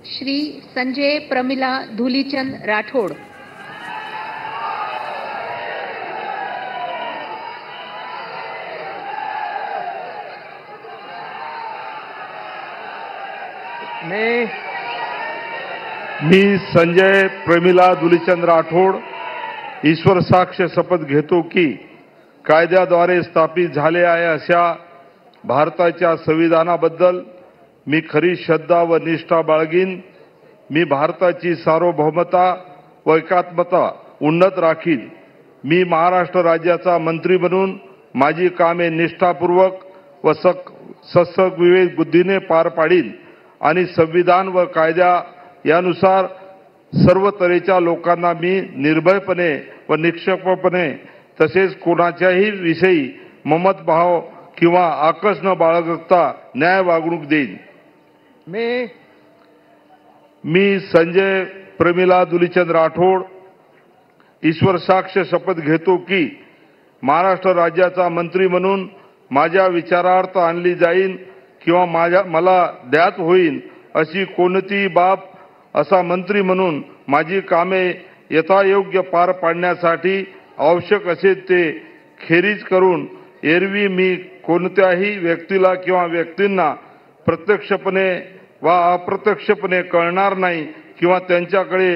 श्री संजय प्रमिला धुलीचंद राठोड। मी संजय प्रमिला धुलीचंद राठोड ईश्वर साक्ष शपथ घेतो की कायद्याद्वारे स्थापित झाले आहे अशा भारताच्या संविधानाबद्दल मी खरी श्रद्धा व निष्ठा बाळगीन। मी भारताची सार्वभौमता व एकात्मता उन्नत राखीन। मी महाराष्ट्र राज्याचा मंत्री म्हणून माझी कामे निष्ठापूर्वक व सत्सग विवेक बुद्धीने पार पाडीन आणि संविधान व कायदा यानुसार सर्व तऱ्हेच्या लोकांना मी निर्भयपणे व निष्पक्षपणे तसेच कोणाच्याही विषयी ममतभाव किंवा आकस न बाळगता न्याय वागणूक देईन। मी संजय प्रमिला धुलीचंद राठोड ईश्वर साक्ष शपथ घेतो की महाराष्ट्र राज्याचा मंत्री म्हणून माझ्या विचारार्थ आणली जाईन किंवा मला ज्ञात होईल अशी कोणतीही बाब असा मंत्री म्हणून माझी कामे यथायोग्य पार पाडण्यासाठी आवश्यक असेल ते खेरीज करून एरवी मी कोणत्याही व्यक्तीला किंवा व्यक्तींना प्रत्यक्षपणे वा अप्रत्यक्षपणे कळणार नाही किंवा त्यांच्याकडे